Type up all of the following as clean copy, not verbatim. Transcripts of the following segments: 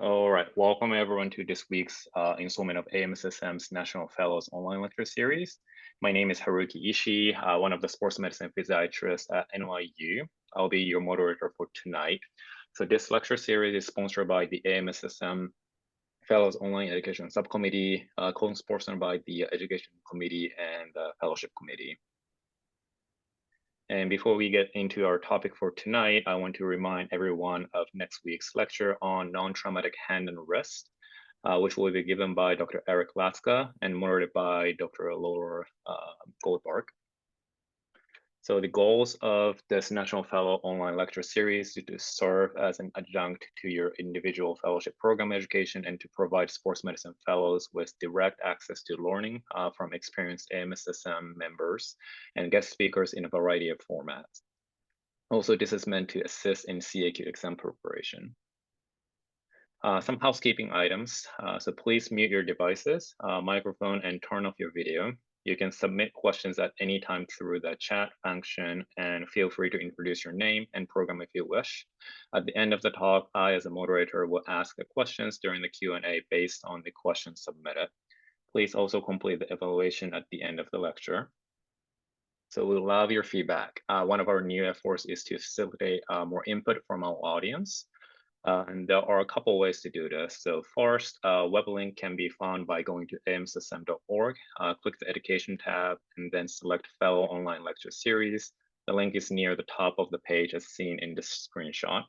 All right, welcome everyone to this week's installment of AMSSM's National Fellows Online Lecture Series. My name is Haruki Ishii, one of the sports medicine physiatrists at NYU. I'll be your moderator for tonight. So this lecture series is sponsored by the AMSSM Fellows Online Education Subcommittee, co-sponsored by the Education Committee and the Fellowship Committee. And before we get into our topic for tonight, I want to remind everyone of next week's lecture on non-traumatic hand and wrist, which will be given by Dr. Eric Latska and moderated by Dr. Laura Goldberg. So the goals of this National Fellow online lecture series is to serve as an adjunct to your individual fellowship program education and to provide sports medicine fellows with direct access to learning from experienced AMSSM members and guest speakers in a variety of formats. Also, this is meant to assist in CAQ exam preparation. Some housekeeping items. So please mute your devices, microphone, and turn off your video. You can submit questions at any time through the chat function, and feel free to introduce your name and program if you wish. At the end of the talk, I, as a moderator, will ask the questions during the Q&A based on the questions submitted. Please also complete the evaluation at the end of the lecture. So we love your feedback. One of our new efforts is to facilitate more input from our audience. And there are a couple ways to do this. So first, web link can be found by going to amssm.org, click the education tab, and then select Fellow Online Lecture Series. The link is near the top of the page as seen in this screenshot.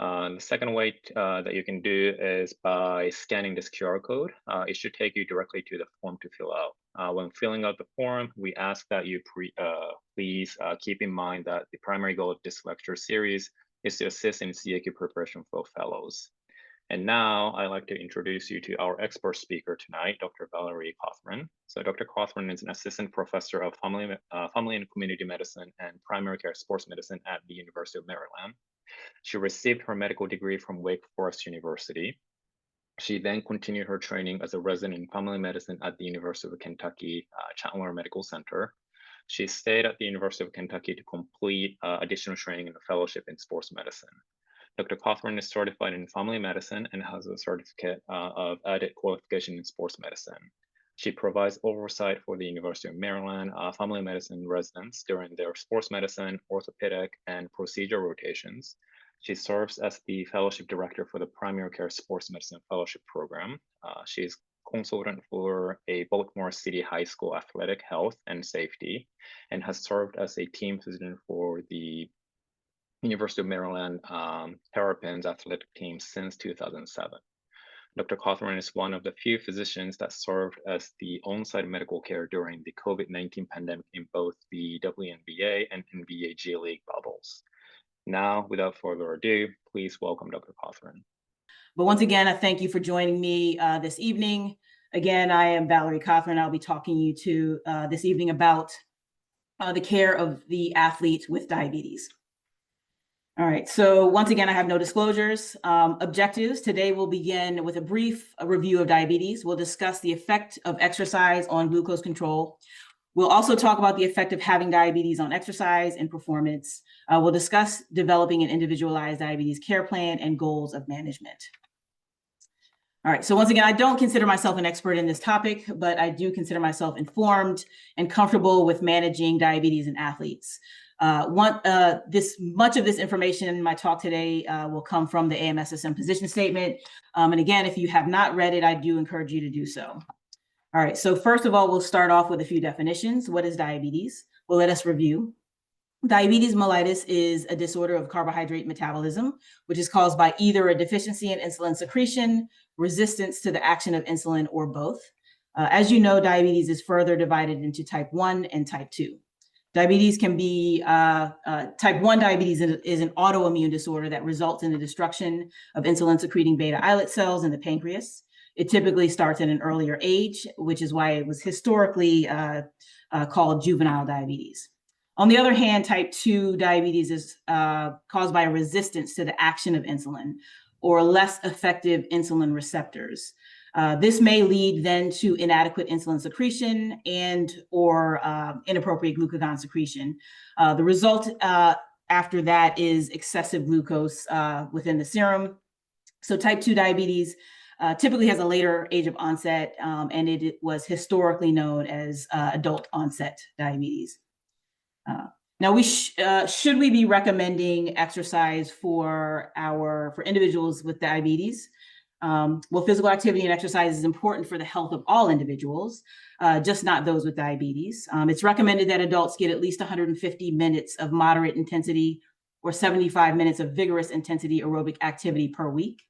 The second way that you can do is by scanning this QR code. It should take you directly to the form to fill out. When filling out the form, we ask that you please keep in mind that the primary goal of this lecture series is to assist in CAQ preparation for fellows. And now I'd like to introduce you to our expert speaker tonight, Dr. Valerie Cothran. So Dr. Cothran is an assistant professor of family and community medicine and primary care sports medicine at the University of Maryland. She received her medical degree from Wake Forest University. She then continued her training as a resident in family medicine at the University of Kentucky Chandler Medical Center. She stayed at the University of Kentucky to complete additional training in a fellowship in sports medicine. Dr. Cothran is certified in family medicine and has a certificate of added qualification in sports medicine. She provides oversight for the University of Maryland family medicine residents during their sports medicine, orthopedic, and procedure rotations. She serves as the fellowship director for the primary care sports medicine fellowship program. She's consultant for a Baltimore City High School athletic health and safety, and has served as a team physician for the University of Maryland Terrapins athletic team since 2007. Dr. Cothran is one of the few physicians that served as the on-site medical care during the COVID-19 pandemic in both the WNBA and NBA G League bubbles. Now, without further ado, please welcome Dr. Cothran. But once again, I thank you for joining me this evening. Again, I am Valerie Cothran. I'll be talking to you this evening about the care of the athlete with diabetes. All right, so once again, I have no disclosures. Objectives, today we'll begin with a brief review of diabetes. We'll discuss the effect of exercise on glucose control. We'll also talk about the effect of having diabetes on exercise and performance. We'll discuss developing an individualized diabetes care plan and goals of management. All right, so once again, I don't consider myself an expert in this topic, but I do consider myself informed and comfortable with managing diabetes in athletes. Much of this information in my talk today will come from the AMSSM position statement. And again, if you have not read it, I do encourage you to do so. All right, so first of all, we'll start off with a few definitions. What is diabetes? Well, let us review. Diabetes mellitus is a disorder of carbohydrate metabolism, which is caused by either a deficiency in insulin secretion, resistance to the action of insulin, or both. As you know, diabetes is further divided into type 1 and type 2. Diabetes can be, type 1 diabetes is an autoimmune disorder that results in the destruction of insulin secreting beta islet cells in the pancreas. It typically starts at an earlier age, which is why it was historically called juvenile diabetes. On the other hand, type 2 diabetes is caused by a resistance to the action of insulin or less effective insulin receptors. This may lead then to inadequate insulin secretion and or inappropriate glucagon secretion. The result after that is excessive glucose within the serum, So type 2 diabetes typically has a later age of onset, and it was historically known as adult onset diabetes. Now, should we be recommending exercise for individuals with diabetes? Well, physical activity and exercise is important for the health of all individuals, just not those with diabetes. It's recommended that adults get at least 150 minutes of moderate intensity or 75 minutes of vigorous intensity aerobic activity per week.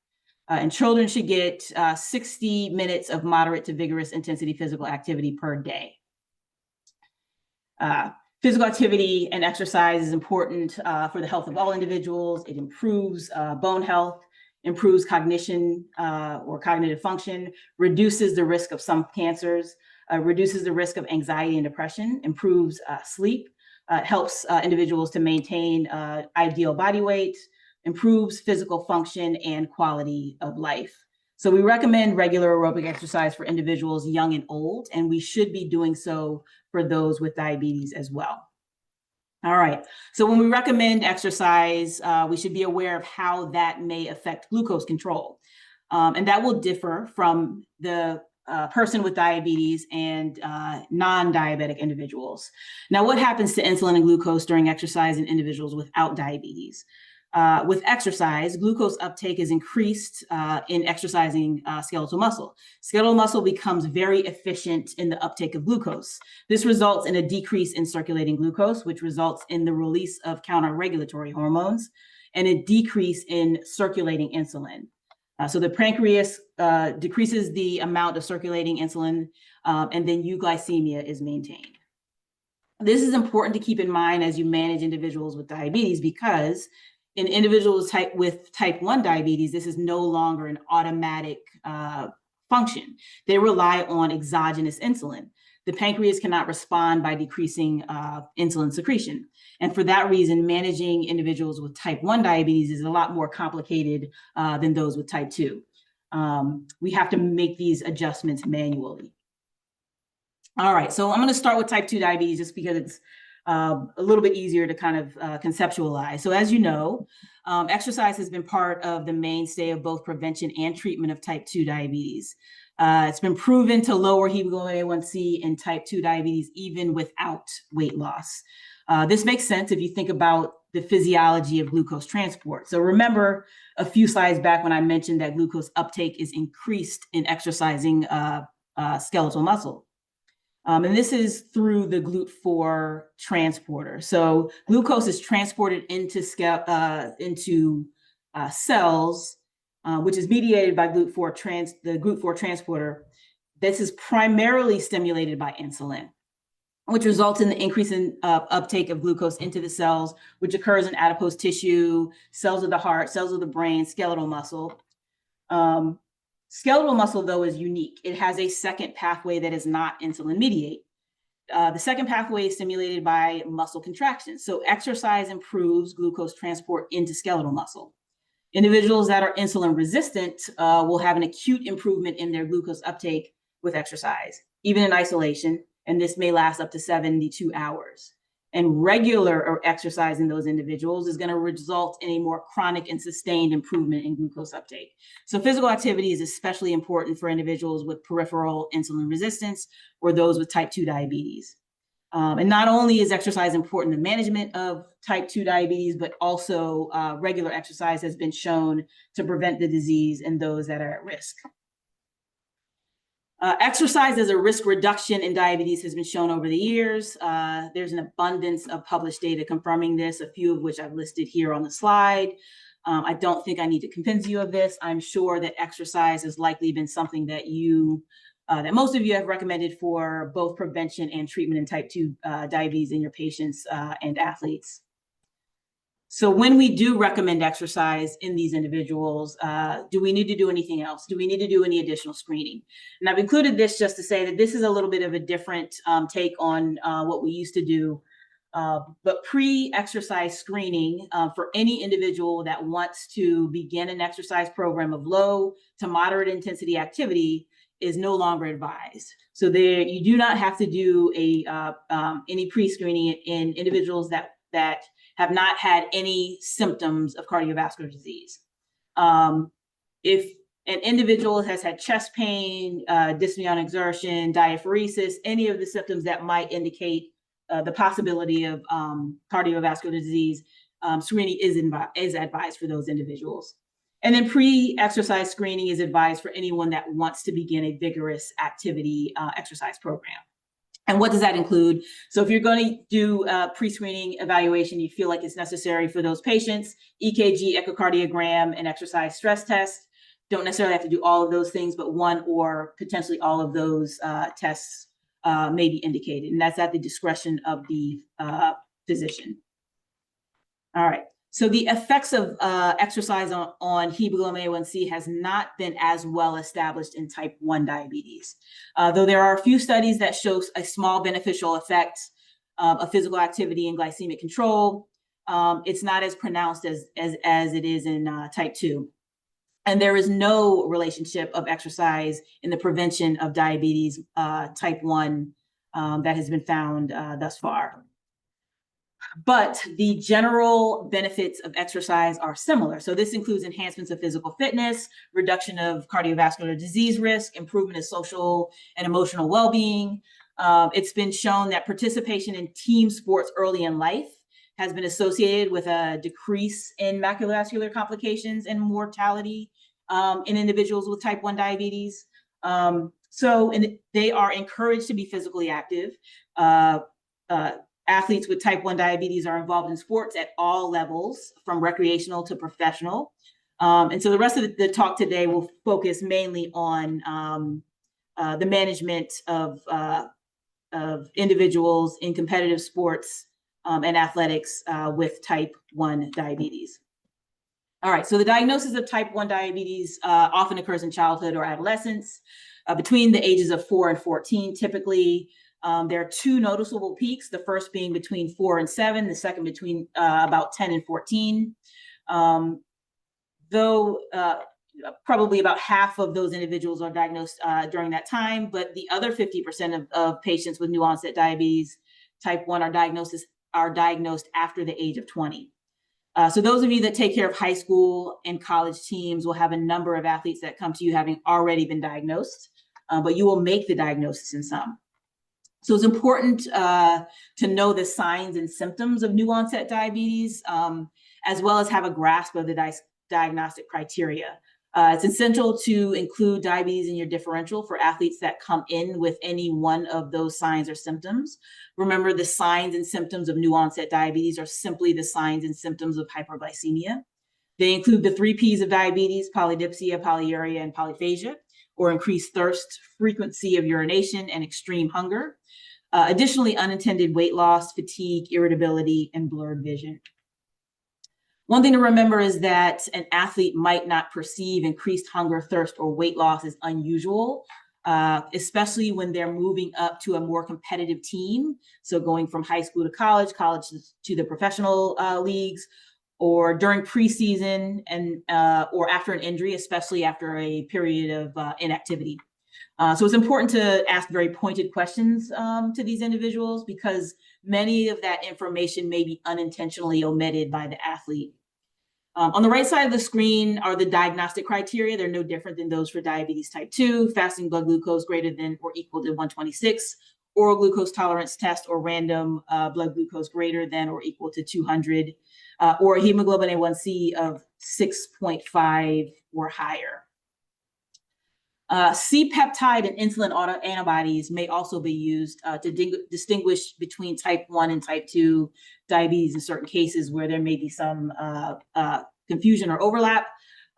And children should get 60 minutes of moderate to vigorous intensity physical activity per day. Physical activity and exercise is important for the health of all individuals. It improves bone health, improves cognition or cognitive function, reduces the risk of some cancers, reduces the risk of anxiety and depression, improves sleep, helps individuals to maintain ideal body weight, improves physical function and quality of life. So we recommend regular aerobic exercise for individuals young and old, and we should be doing so for those with diabetes as well. All right, so when we recommend exercise, we should be aware of how that may affect glucose control. And that will differ from the person with diabetes and non-diabetic individuals. Now, what happens to insulin and glucose during exercise in individuals without diabetes? With exercise, glucose uptake is increased in exercising skeletal muscle. Skeletal muscle becomes very efficient in the uptake of glucose. This results in a decrease in circulating glucose, which results in the release of counter-regulatory hormones and a decrease in circulating insulin. So the pancreas decreases the amount of circulating insulin, and then euglycemia is maintained. This is important to keep in mind as you manage individuals with diabetes, because in individuals with type 1 diabetes, this is no longer an automatic function. They rely on exogenous insulin. The pancreas cannot respond by decreasing insulin secretion. And for that reason, managing individuals with type 1 diabetes is a lot more complicated than those with type 2. We have to make these adjustments manually. All right, so I'm going to start with type 2 diabetes just because it's a little bit easier to kind of conceptualize. So as you know, exercise has been part of the mainstay of both prevention and treatment of type 2 diabetes. It's been proven to lower hemoglobin A1C in type 2 diabetes even without weight loss. This makes sense if you think about the physiology of glucose transport. So remember a few slides back when I mentioned that glucose uptake is increased in exercising skeletal muscle. And this is through the GLUT4 transporter. So glucose is transported into cells, which is mediated by the GLUT4 transporter. This is primarily stimulated by insulin, which results in the increase in uptake of glucose into the cells, which occurs in adipose tissue, cells of the heart, cells of the brain, skeletal muscle. Skeletal muscle, though, is unique. It has a second pathway that is not insulin mediated. The second pathway is stimulated by muscle contraction. So exercise improves glucose transport into skeletal muscle. Individuals that are insulin resistant will have an acute improvement in their glucose uptake with exercise, even in isolation, and this may last up to 72 hours. And regular exercise in those individuals is going to result in a more chronic and sustained improvement in glucose uptake. So physical activity is especially important for individuals with peripheral insulin resistance or those with type 2 diabetes. And not only is exercise important in the management of type 2 diabetes, but also regular exercise has been shown to prevent the disease in those that are at risk. Exercise as a risk reduction in diabetes has been shown over the years. There's an abundance of published data confirming this, a few of which I've listed here on the slide. I don't think I need to convince you of this. I'm sure that exercise has likely been something that that most of you have recommended for both prevention and treatment in type 2 diabetes in your patients and athletes. So when we do recommend exercise in these individuals, do we need to do anything else? Do we need to do any additional screening? And I've included this just to say that this is a little bit of a different take on what we used to do. But pre-exercise screening for any individual that wants to begin an exercise program of low to moderate intensity activity is no longer advised. So there, you do not have to do any pre-screening in individuals that have not had any symptoms of cardiovascular disease. If an individual has had chest pain, dyspnea on exertion, diaphoresis, any of the symptoms that might indicate the possibility of cardiovascular disease, screening is advised for those individuals. And then pre-exercise screening is advised for anyone that wants to begin a vigorous activity exercise program. And what does that include? So if you're going to do a pre-screening evaluation, you feel like it's necessary for those patients, EKG, echocardiogram, and exercise stress test. Don't necessarily have to do all of those things, but one or potentially all of those tests may be indicated. And that's at the discretion of the physician. All right. So the effects of exercise on hemoglobin A1C has not been as well established in type 1 diabetes. Though there are a few studies that show a small beneficial effect of physical activity and glycemic control, it's not as pronounced as it is in type 2. And there is no relationship of exercise in the prevention of diabetes type 1 that has been found thus far. But the general benefits of exercise are similar. So this includes enhancements of physical fitness, reduction of cardiovascular disease risk, improvement of social and emotional well-being. It's been shown that participation in team sports early in life has been associated with a decrease in macrovascular complications and mortality in individuals with type 1 diabetes. So they are encouraged to be physically active. Athletes with type 1 diabetes are involved in sports at all levels, from recreational to professional. And so the rest of the talk today will focus mainly on the management of individuals in competitive sports and athletics with type 1 diabetes. All right, so the diagnosis of type 1 diabetes often occurs in childhood or adolescence between the ages of 4 and 14, typically. There are two noticeable peaks, the first being between 4 and 7, the second between about 10 and 14. Though probably about half of those individuals are diagnosed during that time, but the other 50% of patients with new onset diabetes type 1 are diagnosed after the age of 20. So those of you that take care of high school and college teams will have a number of athletes that come to you having already been diagnosed, but you will make the diagnosis in some. So it's important to know the signs and symptoms of new onset diabetes, as well as have a grasp of the diagnostic criteria. It's essential to include diabetes in your differential for athletes that come in with any one of those signs or symptoms. Remember, the signs and symptoms of new onset diabetes are simply the signs and symptoms of hyperglycemia. They include the 3 Ps of diabetes: polydipsia, polyuria, and polyphagia, or increased thirst, frequency of urination, and extreme hunger. Additionally, unintended weight loss, fatigue, irritability, and blurred vision. One thing to remember is that an athlete might not perceive increased hunger, thirst, or weight loss as unusual, especially when they're moving up to a more competitive team. So going from high school to college to the professional leagues, or during preseason and or after an injury, especially after a period of inactivity. So it's important to ask very pointed questions to these individuals, because many of that information may be unintentionally omitted by the athlete. On the right side of the screen are the diagnostic criteria. They're no different than those for diabetes type 2, fasting blood glucose greater than or equal to 126, oral glucose tolerance test or random blood glucose greater than or equal to 200, or a hemoglobin A1C of 6.5 or higher. C-peptide and insulin autoantibodies may also be used to distinguish between type 1 and type 2 diabetes in certain cases where there may be some confusion or overlap.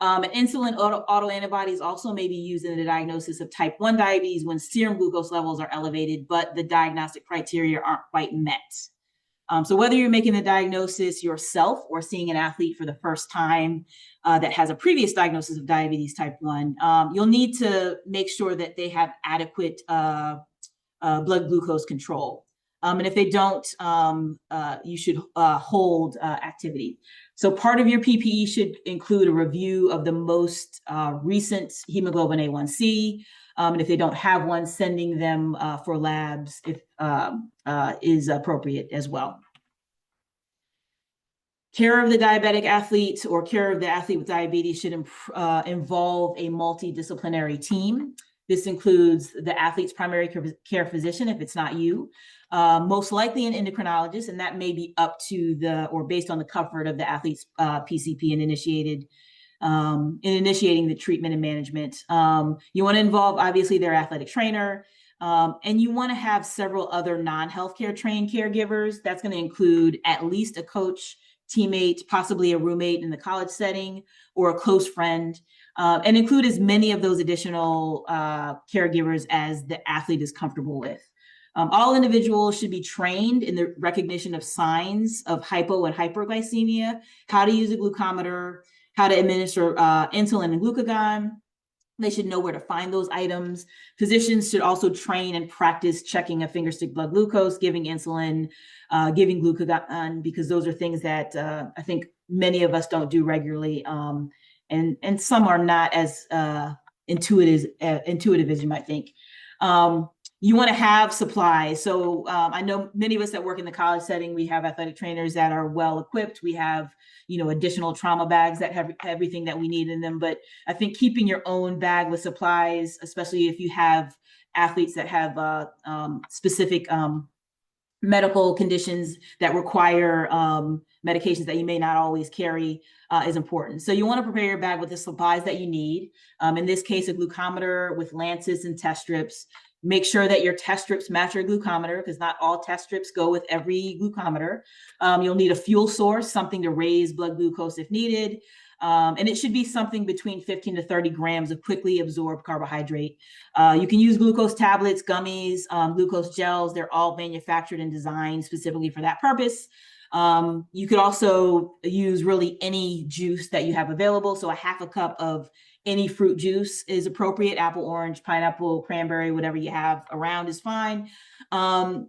And insulin autoantibodies also may be used in the diagnosis of type 1 diabetes when serum glucose levels are elevated, but the diagnostic criteria aren't quite met. So whether you're making the diagnosis yourself or seeing an athlete for the first time that has a previous diagnosis of diabetes type 1, you'll need to make sure that they have adequate blood glucose control. And if they don't, you should hold activity. So part of your PPE should include a review of the most recent hemoglobin A1C. And if they don't have one, sending them for labs if is appropriate as well. Care of the diabetic athlete or care of the athlete with diabetes should involve a multidisciplinary team. This includes the athlete's primary care physician, if it's not you, most likely an endocrinologist, and that may be up to or based on the comfort of the athlete's PCP and initiating the treatment and management. You want to involve, obviously, their athletic trainer, and you want to have several other non-healthcare trained caregivers. That's going to include at least a coach, teammate, possibly a roommate in the college setting, or a close friend, and include as many of those additional caregivers as the athlete is comfortable with. All individuals should be trained in the recognition of signs of hypo and hyperglycemia, how to use a glucometer, how to administer insulin and glucagon. They should know where to find those items. Physicians should also train and practice checking a fingerstick blood glucose, giving insulin, giving glucagon, because those are things that I think many of us don't do regularly, and some are not as intuitive as you might think. You want to have supplies. So I know many of us that work in the college setting, we have athletic trainers that are well equipped. We have, additional trauma bags that have everything that we need in them. But I think keeping your own bag with supplies, especially if you have athletes that have specific medical conditions that require medications that you may not always carry, is important. So you want to prepare your bag with the supplies that you need. In this case, a glucometer with lancets and test strips. Make sure that your test strips match your glucometer, because not all test strips go with every glucometer. You'll need a fuel source, something to raise blood glucose if needed. And it should be something between 15 to 30 grams of quickly absorbed carbohydrate. You can use glucose tablets, gummies, glucose gels. They're all manufactured and designed specifically for that purpose. You could also use really any juice that you have available. So a half a cup of any fruit juice is appropriate. Apple, orange, pineapple, cranberry, whatever you have around is fine. And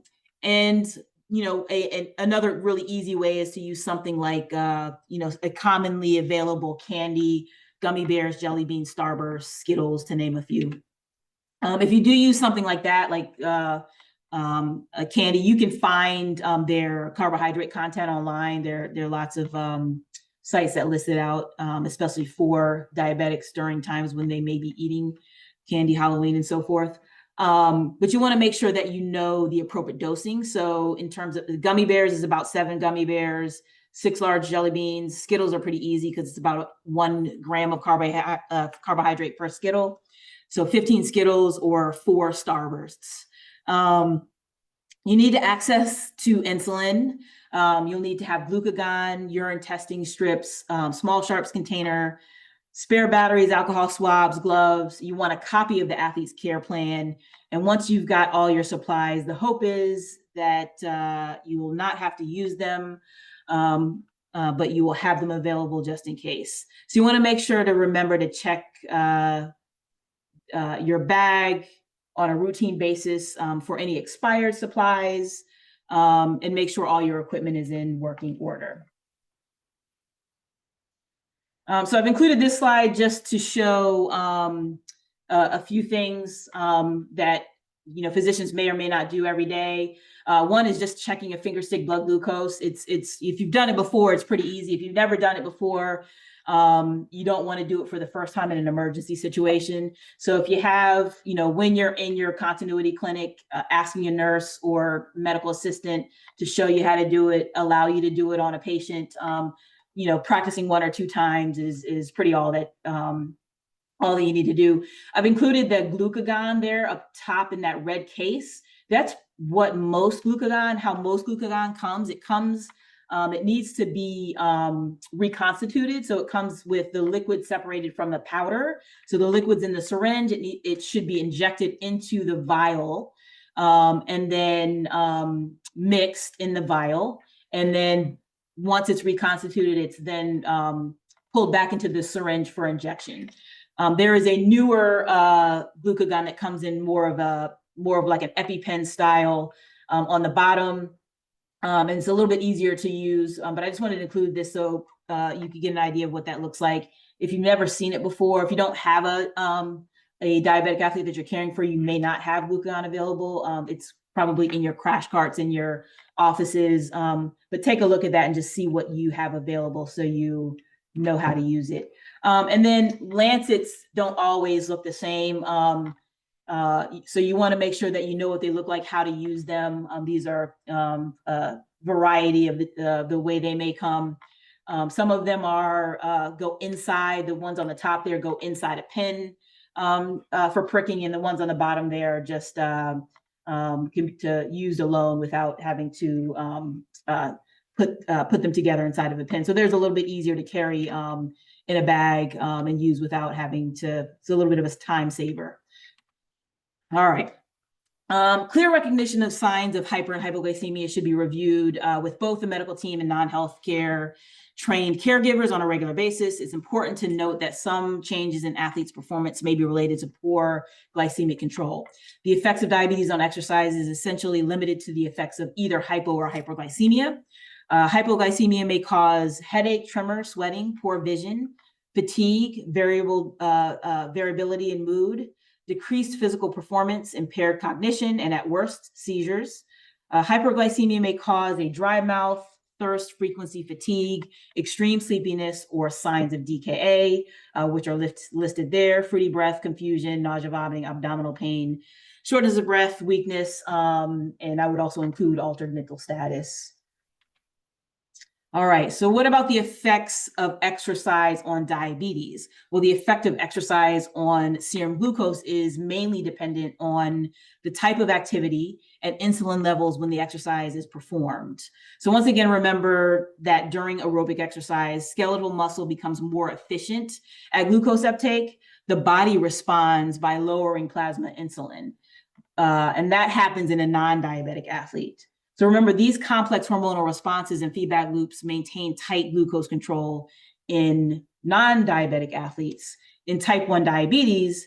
another really easy way is to use something like, a commonly available candy, gummy bears, jelly beans, Starburst, Skittles, to name a few. If you do use something like that, like a candy, you can find their carbohydrate content online. There are lots of sites that list it out, especially for diabetics during times when they may be eating candy, Halloween, and so forth. But you want to make sure that you know the appropriate dosing. So in terms of the gummy bears, is about 7 gummy bears, 6 large jelly beans. Skittles are pretty easy because it's about 1 gram of carbohydrate per Skittle. So 15 Skittles or 4 Starbursts. You need access to insulin. You'll need to have glucagon, urine testing strips, small sharps container, spare batteries, alcohol swabs, gloves. You want a copy of the athlete's care plan. And once you've got all your supplies, the hope is that you will not have to use them, but you will have them available just in case. So you want to make sure to remember to check your bag on a routine basis for any expired supplies, and make sure all your equipment is in working order. So I've included this slide just to show a few things that physicians may or may not do every day. One is just checking a fingerstick blood glucose. It's if you've done it before, it's pretty easy. If you've never done it before, you don't want to do it for the first time in an emergency situation. So if you have, when you're in your continuity clinic, asking a nurse or medical assistant to show you how to do it, allow you to do it on a patient, practicing 1 or 2 times is pretty all that you need to do. I've included the glucagon there up top in that red case. That's how most glucagon comes. It needs to be reconstituted. So it comes with the liquid separated from the powder. So the liquid's in the syringe. It should be injected into the vial, and then mixed in the vial. And then once it's reconstituted, it's then pulled back into the syringe for injection. There is a newer glucagon that comes in more of like an EpiPen style on the bottom. And it's a little bit easier to use, but I just wanted to include this so you could get an idea of what that looks like. If you've never seen it before, if you don't have a diabetic athlete that you're caring for, you may not have glucagon available. It's probably in your crash carts in your offices. But take a look at that and just see what you have available so you know how to use it. And then lancets don't always look the same. So you want to make sure that you know what they look like, how to use them. These are a variety of the way they may come. Some of them are go inside, the ones on the top there go inside a pin for pricking, and the ones on the bottom there are just can to use alone without having to put them together inside of a pin. So there's a little bit easier to carry in a bag and use without having to, it's a little bit of a time saver. All right. Clear recognition of signs of hyper and hypoglycemia should be reviewed with both the medical team and non-healthcare trained caregivers on a regular basis. It's important to note that some changes in athletes' performance may be related to poor glycemic control. The effects of diabetes on exercise is essentially limited to the effects of either hypo or hyperglycemia. Hypoglycemia may cause headache, tremor, sweating, poor vision, fatigue, variability in mood, decreased physical performance, impaired cognition, and at worst, seizures. Hyperglycemia may cause a dry mouth, thirst, frequency, fatigue, extreme sleepiness, or signs of DKA, which are listed there: fruity breath, confusion, nausea, vomiting, abdominal pain, shortness of breath, weakness, and I would also include altered mental status. All right, so what about the effects of exercise on diabetes? Well, the effect of exercise on serum glucose is mainly dependent on the type of activity and insulin levels when the exercise is performed. So once again, remember that during aerobic exercise, skeletal muscle becomes more efficient at glucose uptake. The body responds by lowering plasma insulin, and that happens in a non-diabetic athlete. So remember, these complex hormonal responses and feedback loops maintain tight glucose control in non-diabetic athletes. In type 1 diabetes,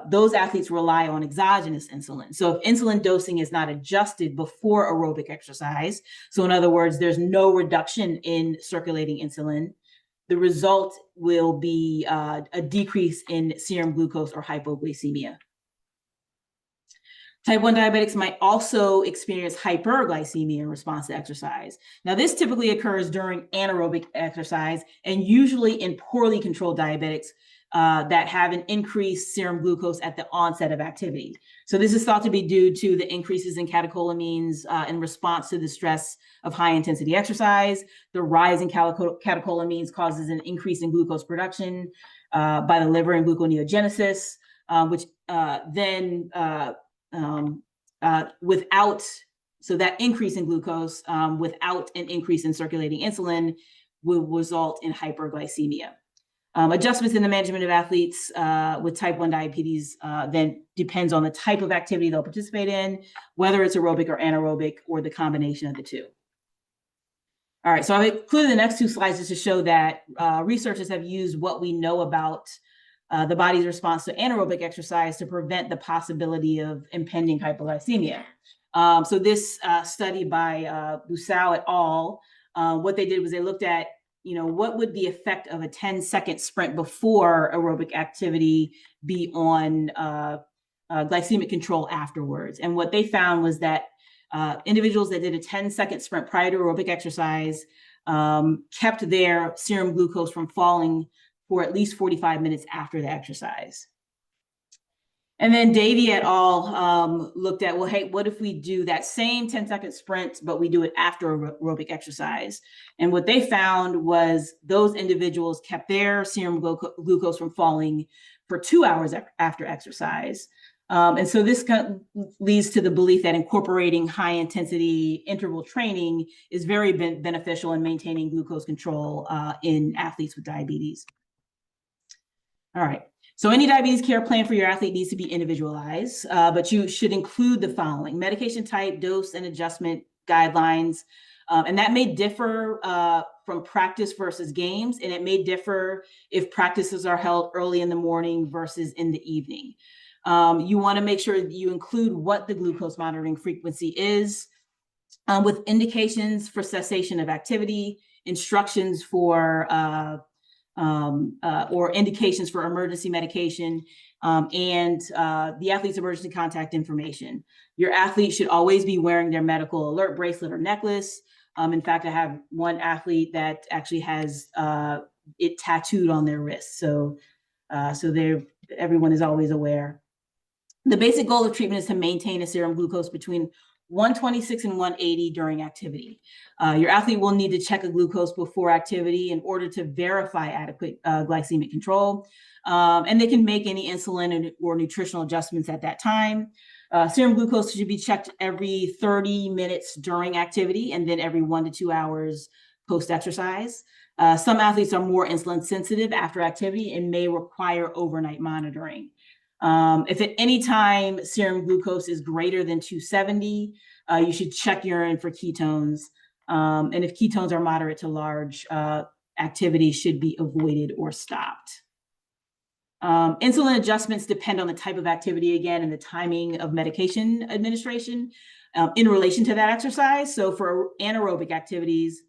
those athletes rely on exogenous insulin. So if insulin dosing is not adjusted before aerobic exercise, so in other words, there's no reduction in circulating insulin, the result will be a decrease in serum glucose or hypoglycemia. Type 1 diabetics might also experience hyperglycemia in response to exercise. Now, this typically occurs during anaerobic exercise and usually in poorly controlled diabetics that have an increased serum glucose at the onset of activity. So this is thought to be due to the increases in catecholamines in response to the stress of high intensity exercise. The rise in catecholamines causes an increase in glucose production by the liver and gluconeogenesis, which then so that increase in glucose without an increase in circulating insulin will result in hyperglycemia. Adjustments in the management of athletes with type 1 diabetes then depends on the type of activity they'll participate in, whether it's aerobic or anaerobic or the combination of the two. All right, so I've included the next two slides just to show that researchers have used what we know about the body's response to anaerobic exercise to prevent the possibility of impending hypoglycemia. So this study by Busau et al., what they did was they looked at, what would the effect of a 10-second sprint before aerobic activity be on glycemic control afterwards. And what they found was that individuals that did a 10-second sprint prior to aerobic exercise kept their serum glucose from falling for at least 45 minutes after the exercise. And then Davey et al. Looked at, well, hey, what if we do that same 10-second sprint, but we do it after aerobic exercise? And what they found was those individuals kept their serum glucose from falling for 2 hours after exercise. And so this leads to the belief that incorporating high intensity interval training is very beneficial in maintaining glucose control in athletes with diabetes. All right, so any diabetes care plan for your athlete needs to be individualized, but you should include the following: medication type, dose, and adjustment guidelines. And that may differ from practice versus games, and it may differ if practices are held early in the morning versus in the evening. You want to make sure that you include what the glucose monitoring frequency is, with indications for cessation of activity, instructions for or indications for emergency medication, and the athlete's emergency contact information. Your athlete should always be wearing their medical alert bracelet or necklace. In fact, I have one athlete that actually has it tattooed on their wrist. So everyone is always aware. The basic goal of treatment is to maintain a serum glucose between 126 and 180 during activity. Your athlete will need to check a glucose before activity in order to verify adequate glycemic control. And they can make any insulin or nutritional adjustments at that time. Serum glucose should be checked every 30 minutes during activity and then every 1 to 2 hours post-exercise. Some athletes are more insulin sensitive after activity and may require overnight monitoring. If at any time serum glucose is greater than 270, you should check urine for ketones. And if ketones are moderate to large, activity should be avoided or stopped. Insulin adjustments depend on the type of activity again and the timing of medication administration in relation to that exercise. So for anaerobic activities,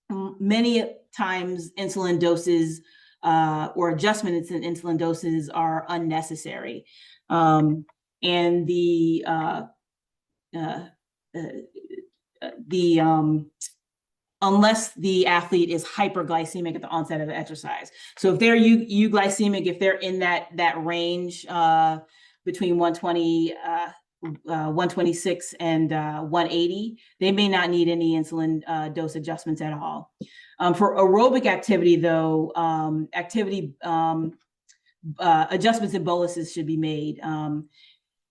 many times insulin doses or adjustments in insulin doses are unnecessary. And unless the athlete is hyperglycemic at the onset of the exercise. So if they're euglycemic, if they're in that range between 126 and 180, they may not need any insulin dose adjustments at all. For aerobic activity, though, adjustments in boluses should be made,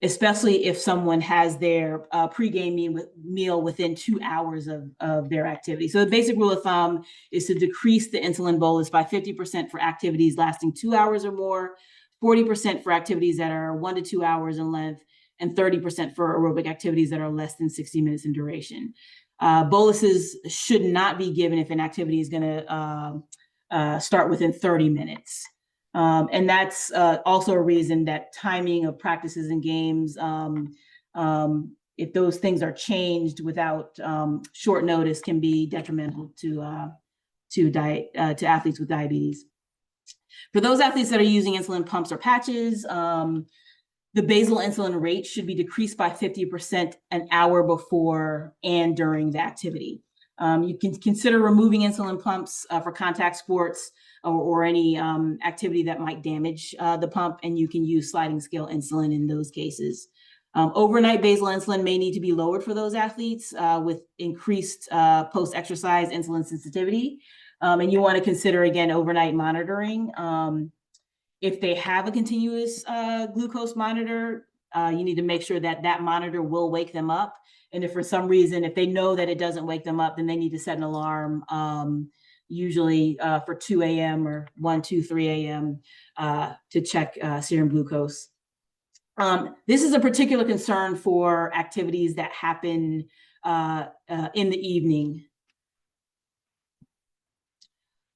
especially if someone has their pregame meal within 2 hours of their activity. So the basic rule of thumb is to decrease the insulin bolus by 50% for activities lasting 2 hours or more, 40% for activities that are 1 to 2 hours in length, and 30% for aerobic activities that are less than 60 minutes in duration. Boluses should not be given if an activity is going to start within 30 minutes. And that's also a reason that timing of practices and games, if those things are changed without short notice, can be detrimental to athletes with diabetes. For those athletes that are using insulin pumps or patches, the basal insulin rate should be decreased by 50% an hour before and during the activity. You can consider removing insulin pumps for contact sports or any activity that might damage the pump, and you can use sliding scale insulin in those cases. Overnight basal insulin may need to be lowered for those athletes with increased post-exercise insulin sensitivity. And you want to consider, again, overnight monitoring. If they have a continuous glucose monitor, you need to make sure that that monitor will wake them up. And if for some reason, if they know that it doesn't wake them up, then they need to set an alarm, usually for 2 a.m. or 1, 2, 3 a.m. To check serum glucose. This is a particular concern for activities that happen in the evening.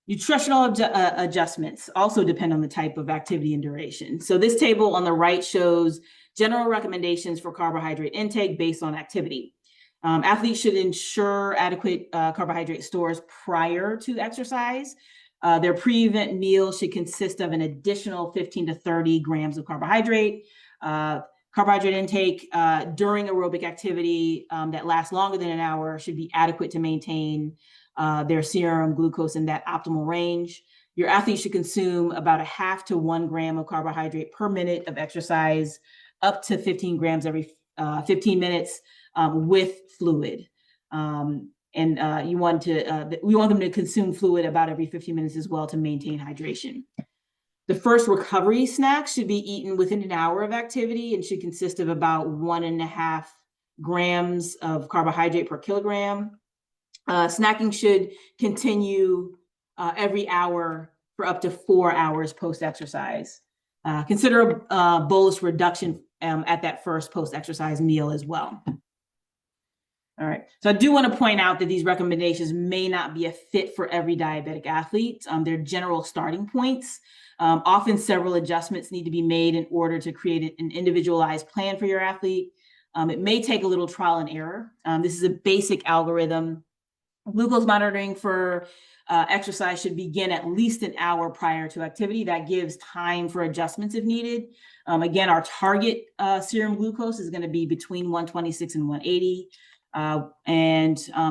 Nutritional adjustments also depend on the type of activity and duration. So this table on the right shows general recommendations for carbohydrate intake based on activity. Athletes should ensure adequate carbohydrate stores prior to exercise. Their pre-event meal should consist of an additional 15 to 30 grams of carbohydrate. Carbohydrate intake during aerobic activity that lasts longer than an hour should be adequate to maintain their serum glucose in that optimal range. Your athlete should consume about a half to 1 gram of carbohydrate per minute of exercise, up to 15 grams every 15 minutes with fluid. We want them to consume fluid about every 15 minutes as well to maintain hydration. The first recovery snack should be eaten within an hour of activity and should consist of about 1.5 grams of carbohydrate per kilogram. Snacking should continue every hour for up to 4 hours post-exercise. Consider a bolus reduction at that first post-exercise meal as well. All right, so I do want to point out that these recommendations may not be a fit for every diabetic athlete. They're general starting points. Often several adjustments need to be made in order to create an individualized plan for your athlete. It may take a little trial and error. This is a basic algorithm. Glucose monitoring for exercise should begin at least an hour prior to activity. That gives time for adjustments if needed. Again, our target serum glucose is going to be between 126 and 180.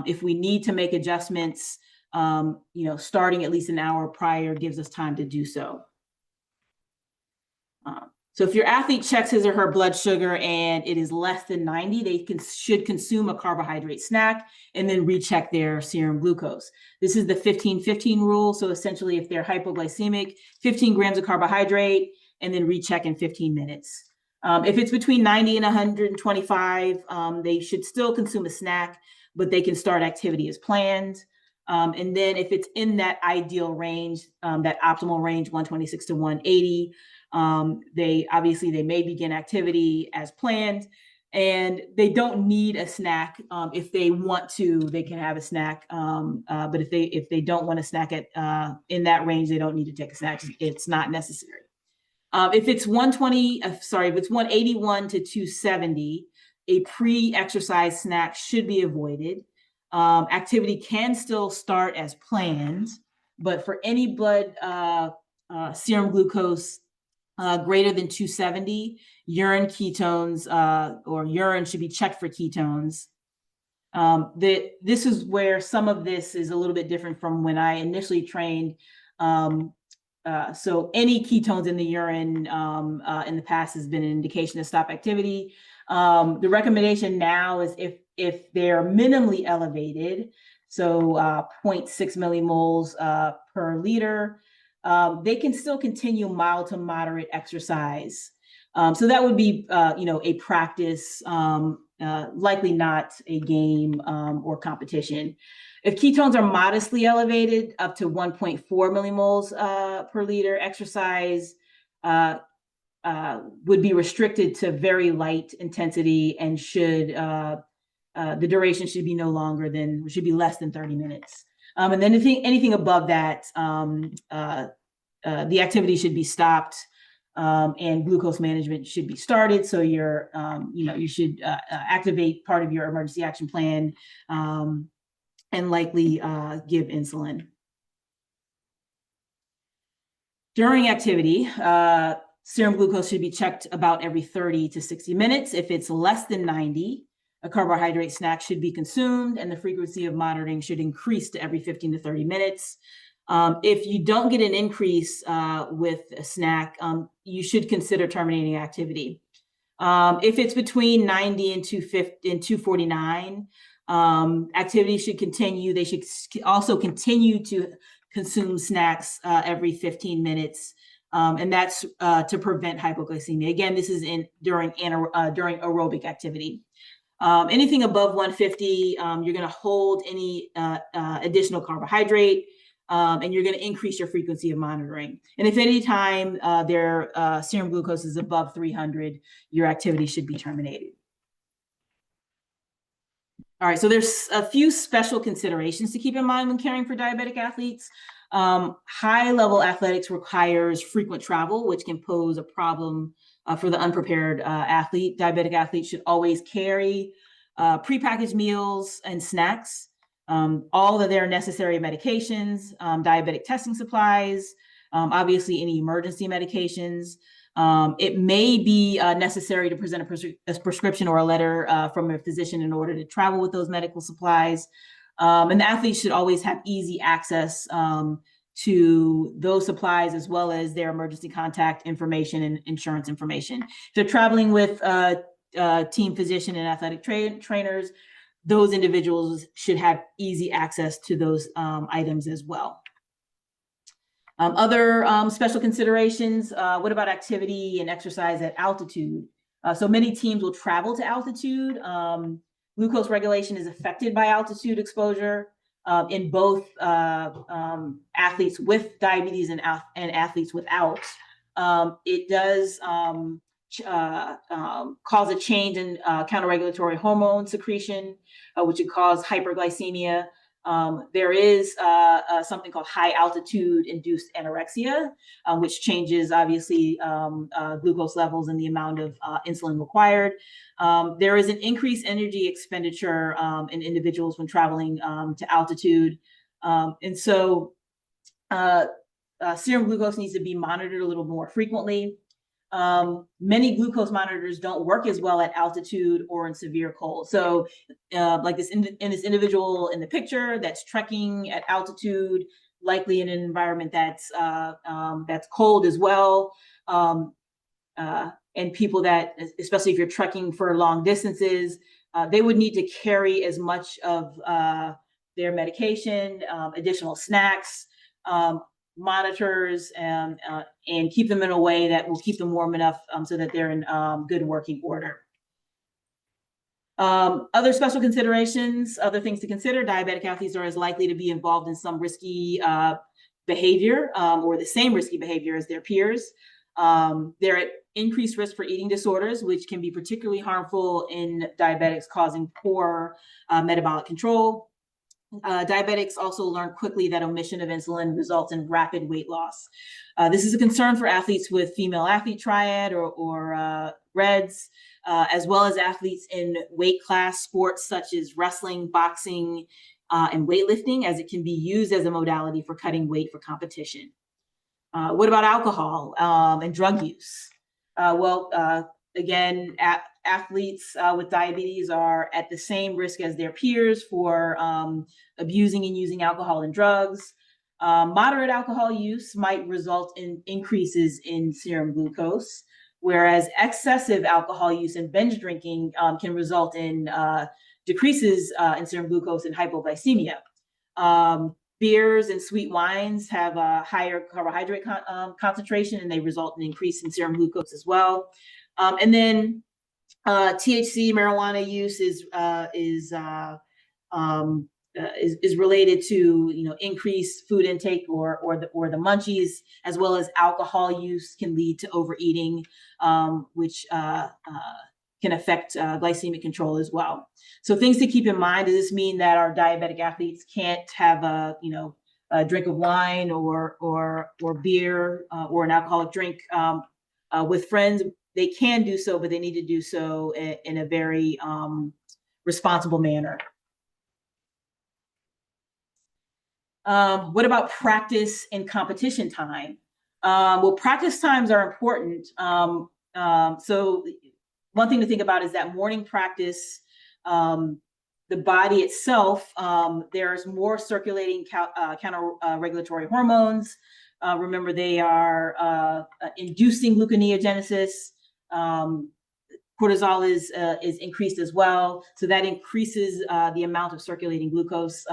If we need to make adjustments, starting at least an hour prior gives us time to do so. So if your athlete checks his or her blood sugar and it is less than 90, they should consume a carbohydrate snack and then recheck their serum glucose. This is the 15-15 rule. So essentially, if they're hypoglycemic, 15 grams of carbohydrate and then recheck in 15 minutes. If it's between 90 and 125, they should still consume a snack, but they can start activity as planned. And then if it's in that ideal range, that optimal range, 126 to 180, they may begin activity as planned, and they don't need a snack. If they want to, they can have a snack. But if they don't want a snack in that range, they don't need to take a snack. It's not necessary. If it's 181 to 270, a pre-exercise snack should be avoided. Activity can still start as planned, but for any blood serum glucose greater than 270, urine ketones or urine should be checked for ketones. This is where some of this is a little bit different from when I initially trained. So any ketones in the urine in the past has been an indication to stop activity. The recommendation now is if they're minimally elevated, so 0.6 millimoles per liter, they can still continue mild to moderate exercise. So that would be, a practice, likely not a game or competition. If ketones are modestly elevated, up to 1.4 millimoles per liter, exercise would be restricted to very light intensity and the duration should be less than 30 minutes. And then anything above that, the activity should be stopped and glucose management should be started. So you should activate part of your emergency action plan and likely give insulin. During activity, serum glucose should be checked about every 30 to 60 minutes. If it's less than 90, a carbohydrate snack should be consumed and the frequency of monitoring should increase to every 15 to 30 minutes. If you don't get an increase with a snack, you should consider terminating activity. If it's between 90 and 249, activity should continue. They should also continue to consume snacks every 15 minutes. And that's to prevent hypoglycemia. Again, this is during aerobic activity. Anything above 150, you're going to hold any additional carbohydrate, and you're going to increase your frequency of monitoring. And if any time their serum glucose is above 300, your activity should be terminated. All right, so there's a few special considerations to keep in mind when caring for diabetic athletes. High-level athletics requires frequent travel, which can pose a problem for the unprepared athlete. Diabetic athletes should always carry prepackaged meals and snacks, all of their necessary medications, diabetic testing supplies, obviously any emergency medications. It may be necessary to present a prescription or a letter from a physician in order to travel with those medical supplies. And the athletes should always have easy access to those supplies, as well as their emergency contact information and insurance information. If they're traveling with team physician and athletic trainers, those individuals should have easy access to those items as well. Other special considerations, what about activity and exercise at altitude? So many teams will travel to altitude. Glucose regulation is affected by altitude exposure in both athletes with diabetes and athletes without. It does cause a change in counterregulatory hormone secretion, which would cause hyperglycemia. There is something called high altitude induced anorexia, which changes obviously glucose levels and the amount of insulin required. There is an increased energy expenditure in individuals when traveling to altitude. And so serum glucose needs to be monitored a little more frequently. Many glucose monitors don't work as well at altitude or in severe cold. So like this in this individual in the picture that's trekking at altitude, likely in an environment that's cold as well. And people that, especially if you're trekking for long distances, they would need to carry as much of their medication, additional snacks, monitors, and keep them in a way that will keep them warm enough so that they're in good working order. Other special considerations, other things to consider: diabetic athletes are as likely to be involved in some risky behavior or the same risky behavior as their peers. They're at increased risk for eating disorders, which can be particularly harmful in diabetics, causing poor metabolic control. Diabetics also learn quickly that omission of insulin results in rapid weight loss. This is a concern for athletes with female athlete triad or REDS, as well as athletes in weight class sports such as wrestling, boxing, and weightlifting, as it can be used as a modality for cutting weight for competition. What about alcohol and drug use? Again, athletes with diabetes are at the same risk as their peers for abusing and using alcohol and drugs. Moderate alcohol use might result in increases in serum glucose, whereas excessive alcohol use and binge drinking can result in decreases in serum glucose and hypoglycemia. Beers and sweet wines have a higher carbohydrate concentration, and they result in increase in serum glucose as well. And then THC marijuana use is related to increased food intake or the munchies, as well as alcohol use can lead to overeating, which can affect glycemic control as well. So things to keep in mind: does this mean that our diabetic athletes can't have a drink of wine or beer or an alcoholic drink with friends? They can do so, but they need to do so in a very responsible manner. What about practice and competition time? Well, practice times are important. So one thing to think about is that morning practice, the body itself, there's more circulating counter-regulatory hormones. Remember, they are inducing gluconeogenesis. Cortisol is increased as well, so that increases the amount of circulating glucose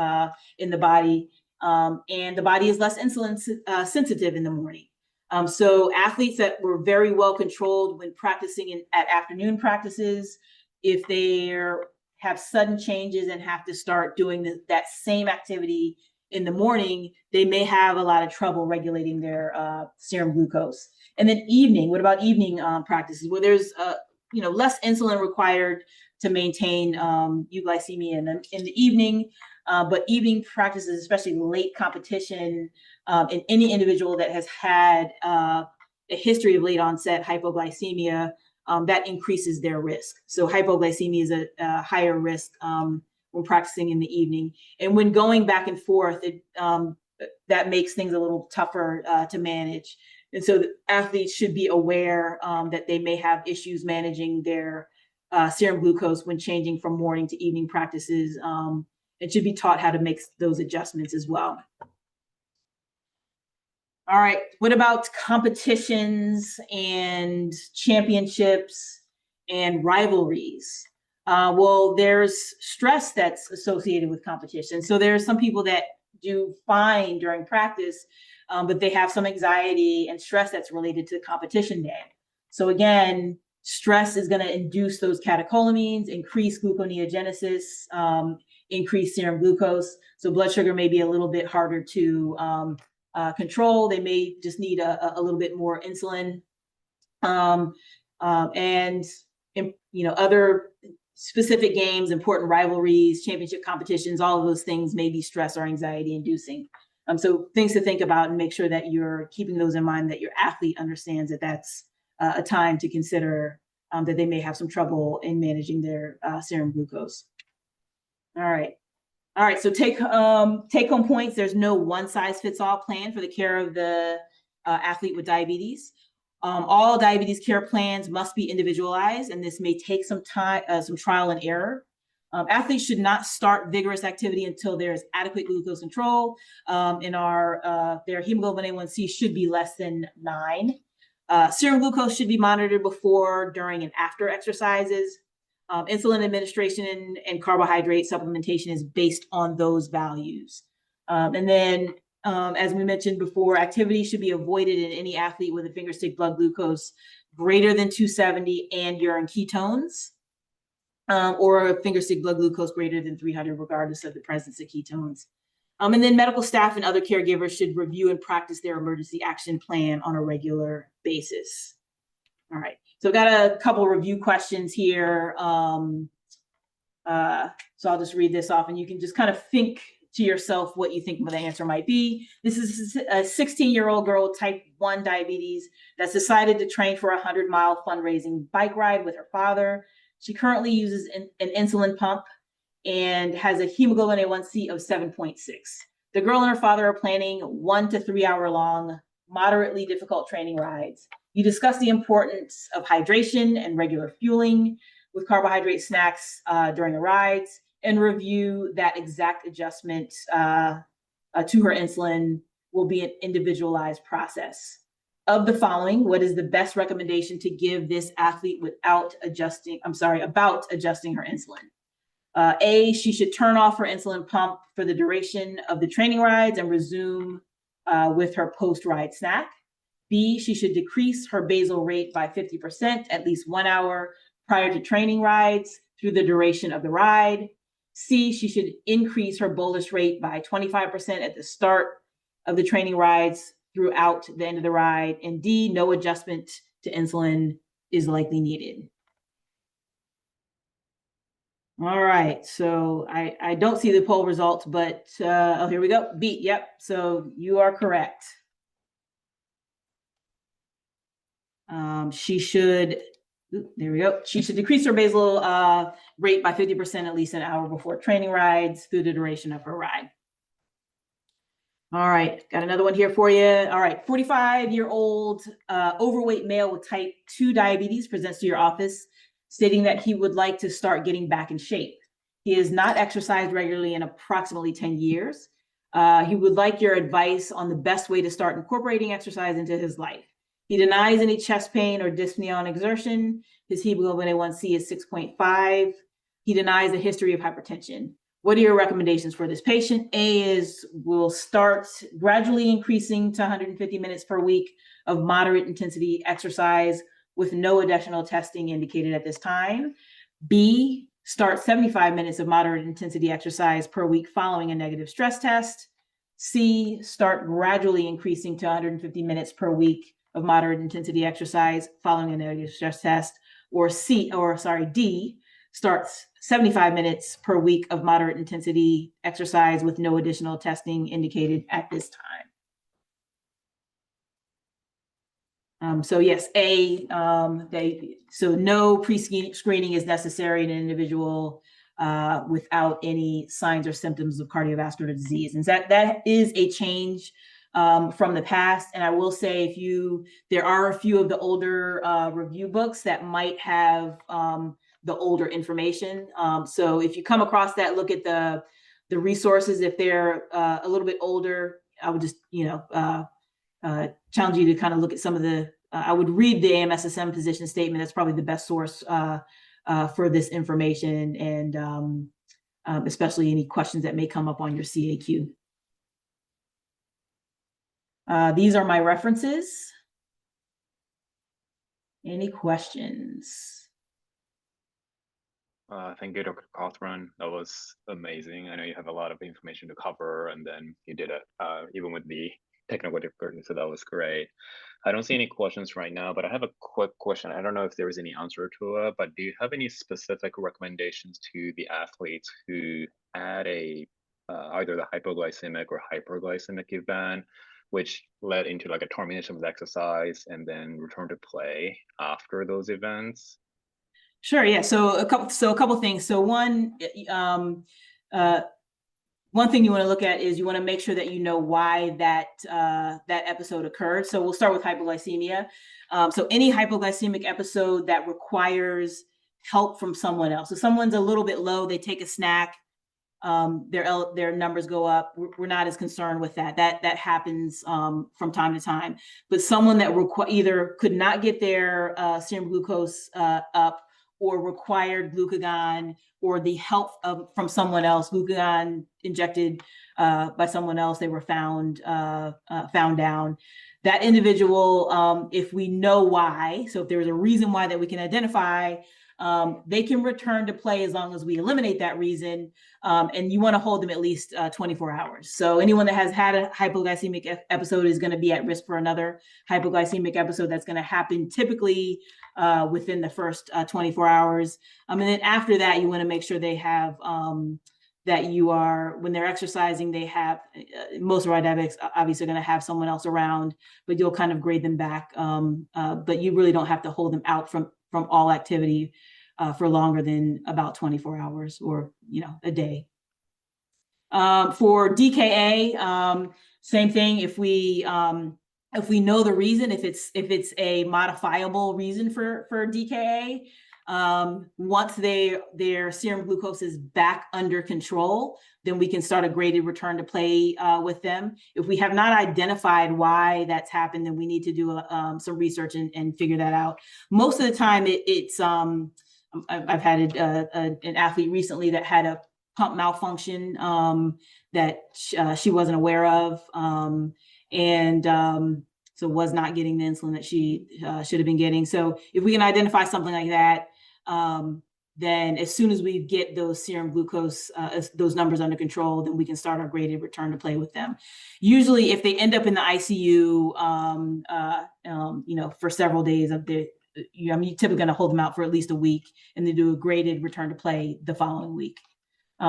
in the body, and the body is less insulin sensitive in the morning. So athletes that were very well controlled when practicing at afternoon practices, if they have sudden changes and have to start doing that same activity in the morning, they may have a lot of trouble regulating their serum glucose. And then evening, what about evening practices? Well, there's less insulin required to maintain euglycemia in the evening, but evening practices, especially late competition, in any individual that has had a history of late onset hypoglycemia, that increases their risk. So hypoglycemia is a higher risk when practicing in the evening. And when going back and forth, that makes things a little tougher to manage. And so the athletes should be aware that they may have issues managing their serum glucose when changing from morning to evening practices, and should be taught how to make those adjustments as well. All right, what about competitions and championships and rivalries? Well, there's stress that's associated with competition. So there are some people that do fine during practice, but they have some anxiety and stress that's related to competition day. So again, stress is going to induce those catecholamines, increase gluconeogenesis, increase serum glucose. So blood sugar may be a little bit harder to control. They may just need a little bit more insulin. And other specific games, important rivalries, championship competitions, all of those things may be stress or anxiety inducing. So things to think about and make sure that you're keeping those in mind, that your athlete understands that that's a time to consider that they may have some trouble in managing their serum glucose. All right. All right, so take home points. There's no one size fits all plan for the care of the athlete with diabetes. All diabetes care plans must be individualized, and this may take some time, some trial and error. Athletes should not start vigorous activity until there's adequate glucose control. Their hemoglobin A1C should be less than 9. Serum glucose should be monitored before, during, and after exercises. Insulin administration and carbohydrate supplementation is based on those values. As we mentioned before, activity should be avoided in any athlete with a finger stick blood glucose greater than 270 and urine ketones, or a finger stick blood glucose greater than 300, regardless of the presence of ketones. And then medical staff and other caregivers should review and practice their emergency action plan on a regular basis. All right, so I've got a couple review questions here. So I'll just read this off and you can just kind of think to yourself what you think the answer might be. This is a 16-year-old girl with type 1 diabetes that's decided to train for a 100-mile fundraising bike ride with her father. She currently uses an insulin pump and has a hemoglobin A1C of 7.6. The girl and her father are planning 1 to 3 hour long, moderately difficult training rides. You discuss the importance of hydration and regular fueling with carbohydrate snacks during the rides, and review that exact adjustment to her insulin will be an individualized process. Of the following, what is the best recommendation to give this athlete about adjusting her insulin? A, she should turn off her insulin pump for the duration of the training rides and resume with her post-ride snack. B, she should decrease her basal rate by 50% at least 1 hour prior to training rides through the duration of the ride. C, she should increase her bolus rate by 25% at the start of the training rides throughout the end of the ride. And D, no adjustment to insulin is likely needed. All right, so I don't see the poll results, but oh, here we go. B, yep, so you are correct. She should, there we go. She should decrease her basal rate by 50% at least an hour before training rides through the duration of her ride. All right, got another one here for you. All right, 45-year-old overweight male with type 2 diabetes presents to your office stating that he would like to start getting back in shape. He has not exercised regularly in approximately 10 years. He would like your advice on the best way to start incorporating exercise into his life. He denies any chest pain or dyspnea on exertion. His hemoglobin A1C is 6.5. He denies a history of hypertension. What are your recommendations for this patient? A is we'll start gradually increasing to 150 minutes per week of moderate intensity exercise with no additional testing indicated at this time. B, start 75 minutes of moderate intensity exercise per week following a negative stress test. C, start gradually increasing to 150 minutes per week of moderate intensity exercise following a negative stress test. Or D, starts 75 minutes per week of moderate intensity exercise with no additional testing indicated at this time. So yes, A, so no pre-screening is necessary in an individual without any signs or symptoms of cardiovascular disease. And that is a change from the past. And I will say, there are a few of the older review books that might have the older information. So if you come across that, look at the resources. If they're a little bit older, I would just, challenge you to kind of look at some of the, I would read the AMSSM position statement. That's probably the best source for this information, and especially any questions that may come up on your CAQ. These are my references. Any questions? Thank you, Dr. Cothran. That was amazing. I know you have a lot of information to cover, and then you did it even with the technical difficulty, so that was great. I don't see any questions right now, but I have a quick question. I don't know if there is any answer to it, but do you have any specific recommendations to the athletes who had either the hypoglycemic or hyperglycemic event, which led into like a termination of the exercise and then return to play after those events? Sure. Yeah. So a couple things. So one, one thing you want to look at is you want to make sure that you know why that episode occurred. So we'll start with hypoglycemia. So any hypoglycemic episode that requires help from someone else. So someone's a little bit low, they take a snack, their numbers go up. We're not as concerned with that. That happens from time to time. But someone that either could not get their serum glucose up, or required glucagon, or the help from someone else, glucagon injected by someone else, they were found down. That individual, if we know why, so if there's a reason why that we can identify, they can return to play as long as we eliminate that reason. And you want to hold them at least 24 hours. So anyone that has had a hypoglycemic episode is going to be at risk for another hypoglycemic episode that's going to happen typically within the first 24 hours. And then after that, you want to make sure they have that you are, when they're exercising, they have, most of our diabetics obviously are going to have someone else around, but you'll kind of grade them back. But you really don't have to hold them out from all activity for longer than about 24 hours or, a day. For DKA, same thing. If we know the reason, if it's a modifiable reason for DKA, once their serum glucose is back under control, then we can start a graded return to play with them. If we have not identified why that's happened, then we need to do some research and figure that out. Most of the time, it's I've had an athlete recently that had a pump malfunction that she wasn't aware of, so was not getting the insulin that she should have been getting. So if we can identify something like that, then as soon as we get those serum glucose, those numbers under control, then we can start our graded return to play with them. Usually if they end up in the ICU, for several days you're typically going to hold them out for at least a week and then do a graded return to play the following week.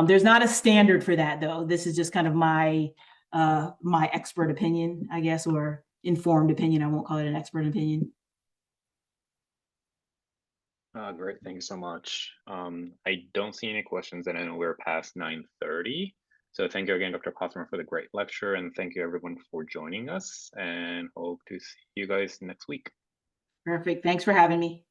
There's not a standard for that though. This is just kind of my expert opinion, I guess, or informed opinion. I won't call it an expert opinion. Great, thank you so much. I don't see any questions, and I know we're past 9:30. So thank you again, Dr. Cothran, for the great lecture, and thank you everyone for joining us, and hope to see you guys next week. Perfect. Thanks for having me.